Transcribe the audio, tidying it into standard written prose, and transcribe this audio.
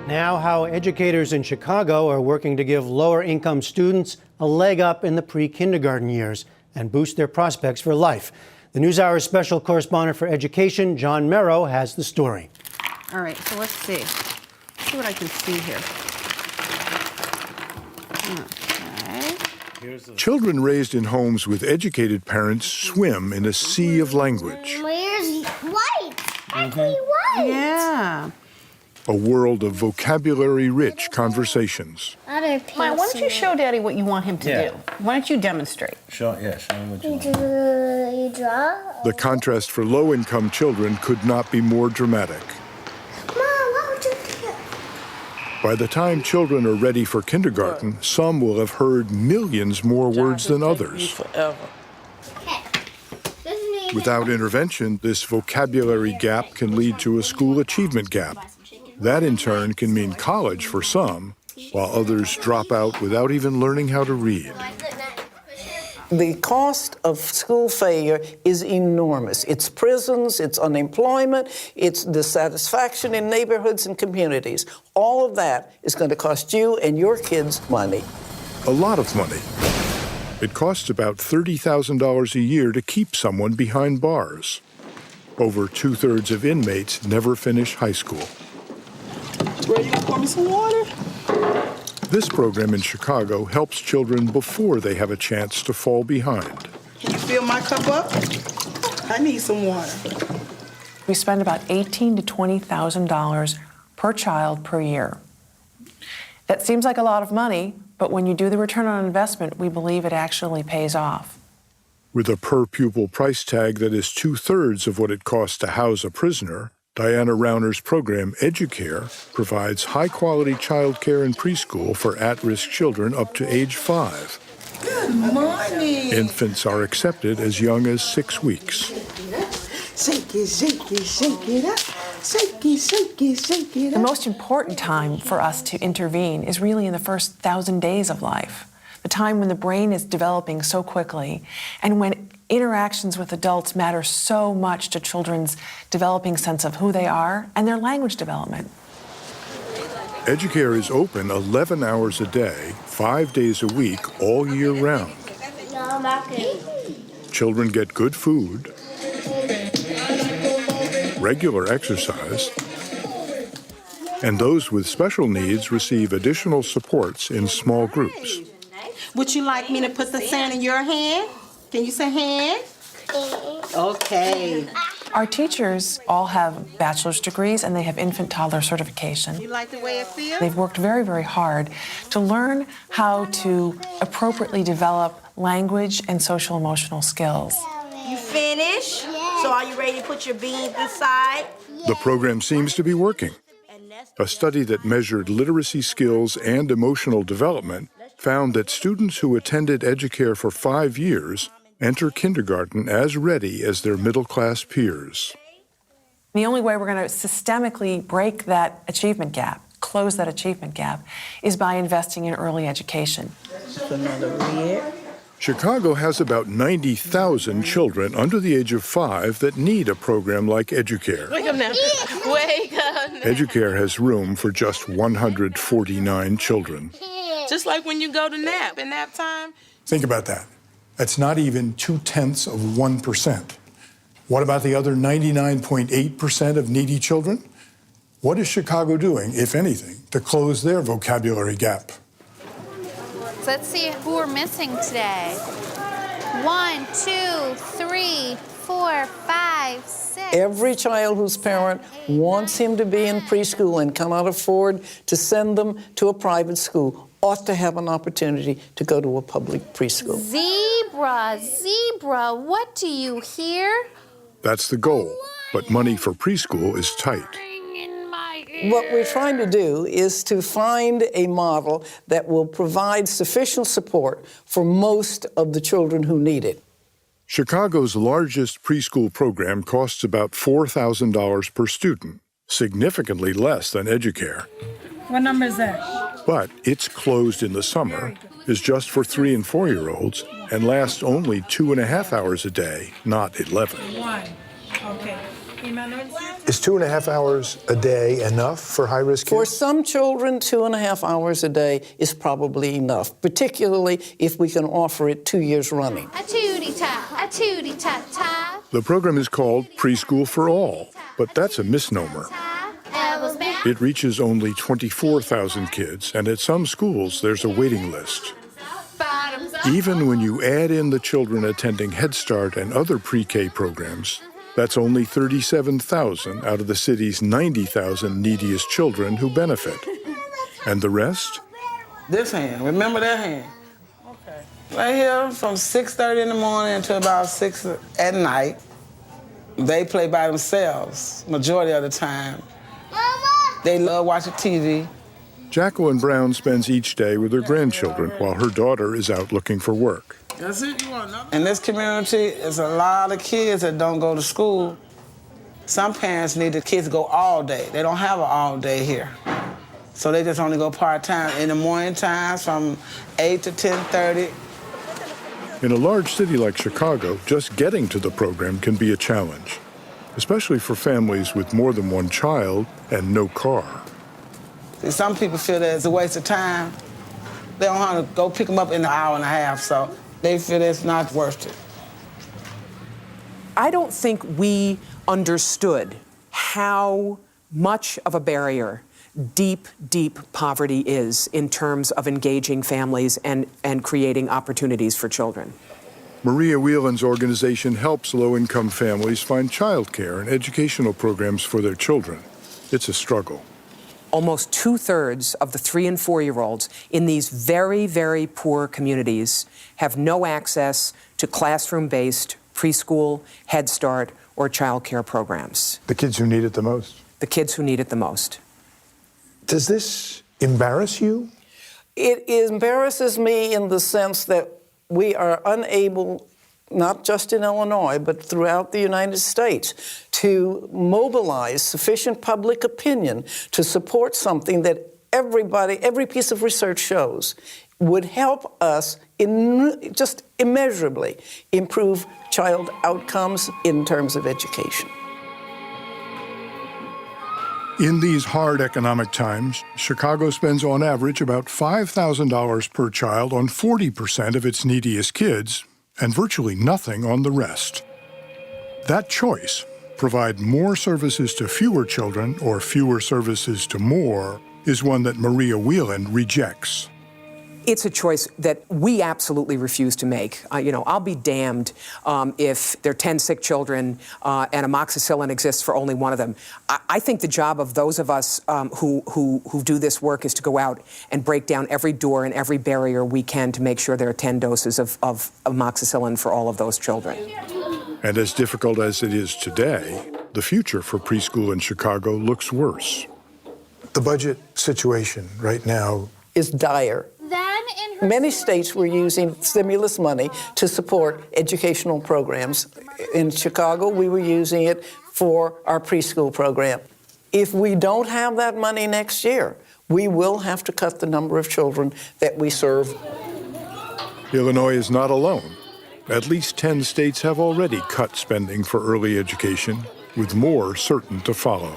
Now, how educators in Chicago are working to give lower-income students a leg up in the pre-kindergarten years and boost their prospects for life. The NewsHour's special correspondent for education, John Merrow, has the story. All right, so let's see. Let's see what I can see here. Okay. Children raised in homes with educated parents swim in a sea of language. Where's white? Actually white. Yeah. A world of vocabulary-rich conversations. Maya, why don't you show Daddy what you want him to do? Why don't you demonstrate? Show him what you want. You draw? The contrast for low-income children could not be more dramatic. Mom, what would you do? By the time children are ready for kindergarten, some will have heard millions more words than others. Without intervention, this vocabulary gap can lead to a school achievement gap. That, in turn, can mean college for some, while others drop out without even learning how to read. The cost of school failure is enormous. It's prisons, it's unemployment, it's dissatisfaction in neighborhoods and communities. All of that is going to cost you and your kids money. A lot of money. It costs about $30,000 a year to keep someone behind bars. Over 2/3 of inmates never finish high school. Ready to pour me some water? This program in Chicago helps children before they have a chance to fall behind. Can you fill my cup up? I need some water. We spend about $18,000 to $20,000 per child per year. That seems like a lot of money, but when you do the return on investment, we believe it actually pays off. With a per-pupil price tag that is 2/3 of what it costs to house a prisoner, Diana Rauner's program, Educare, provides high-quality child care and preschool for at-risk children up to age 5. Good morning. Infants are accepted as young as 6 weeks. Shake it, shake it, shake it up. Shake it, shake it, shake it up. The most important time for us to intervene is really in the first 1,000 days of life, the time when the brain is developing so quickly and when interactions with adults matter so much to children's developing sense of who they are and their language development. Educare is open 11 hours a day, 5 days a week, all year round. Children get good food, regular exercise, and those with special needs receive additional supports in small groups. Would you like me to put the sand in your hand? Can you say hand? Okay. Our teachers all have bachelor's degrees and they have infant toddler certification. You like the way it feels? They've worked very, very hard to learn how to appropriately develop language and social emotional skills. You finished? So are you ready to put your beans aside? The program seems to be working. A study that measured literacy skills and emotional development found that students who attended Educare for 5 years enter kindergarten as ready as their middle-class peers. The only way we're going to systemically break that achievement gap, close that achievement gap, is by investing in early education. Chicago has about 90,000 children under the age of 5 that need a program like Educare. Wake up now. Wake up now. Educare has room for just 149 children. Just like when you go to nap in nap time. Think about that. That's not even 0.2%. What about the other 99.8% of needy children? What is Chicago doing, if anything, to close their vocabulary gap? Let's see who we're missing today. 1, 2, 3, 4, 5, 6. Every child whose parent wants him to be in preschool and cannot afford to send them to a private school ought to have an opportunity to go to a public preschool. Zebra, what do you hear? That's the goal, but money for preschool is tight. What we're trying to do is to find a model that will provide sufficient support for most of the children who need it. Chicago's largest preschool program costs about $4,000 per student, significantly less than Educare. What number is that? But it's closed in the summer, is just for 3- and 4-year-olds, and lasts only 2.5 hours a day, not 11. Okay. Is 2.5 hours a day enough for high-risk For kids? some children, 2.5 hours a day is probably enough, particularly if we can offer it 2 years running. A tootie-tot, a tootie-tot-tot. The program is called Preschool for All, but that's a misnomer. Elbows back. It reaches only 24,000 kids, and at some schools there's a waiting list. Bottoms up. Even when you add in the children attending Head Start and other pre-K programs, that's only 37,000 out of the city's 90,000 neediest children who benefit. And the rest? This hand, remember that hand? Okay. Right here, from 6:30 in the morning until about 6 at night, they play by themselves majority of the time. They love watching TV. Jacqueline Brown spends each day with her grandchildren while her daughter is out looking for work. That's it. You want another? In this community, there's a lot of kids that don't go to school. Some parents need the kids to go all day. They don't have an all day here. So they just only go part-time in the morning times from 8 to 10:30. In a large city like Chicago, just getting to the program can be a challenge, especially for families with more than one child and no car. See, some people feel that it's a waste of time. They don't have to go pick them up in an hour and a half, so they feel it's not worth it. I don't think we understood how much of a barrier deep, deep poverty is in terms of engaging families and creating opportunities for children. Maria Whelan's organization helps low-income families find childcare and educational programs for their children. It's a struggle. Almost 2/3 of the 3- and 4-year-olds in these very, very poor communities have no access to classroom-based preschool, Head Start, or child care programs. The kids who need it the most. The kids who need it the most. Does this embarrass you? It embarrasses me in the sense that we are unable, not just in Illinois, but throughout the United States, to mobilize sufficient public opinion to support something that every piece of research shows would help us just immeasurably improve child outcomes in terms of education. In these hard economic times, Chicago spends on average about $5,000 per child on 40% of its neediest kids, and virtually nothing on the rest. That choice, provide more services to fewer children or fewer services to more, is one that Maria Whelan rejects. It's a choice that we absolutely refuse to make. I'll be damned if there are 10 sick children and amoxicillin exists for only one of them. I think the job of those of us who do this work is to go out and break down every door and every barrier we can to make sure there are 10 doses of amoxicillin for all of those children. And as difficult as it is today, the future for preschool in Chicago looks worse. The budget situation right now is dire. Many states were using stimulus money to support educational programs. In Chicago, we were using it for our preschool program. If we don't have that money next year, we will have to cut the number of children that we serve. Illinois is not alone. At least 10 states have already cut spending for early education, with more certain to follow.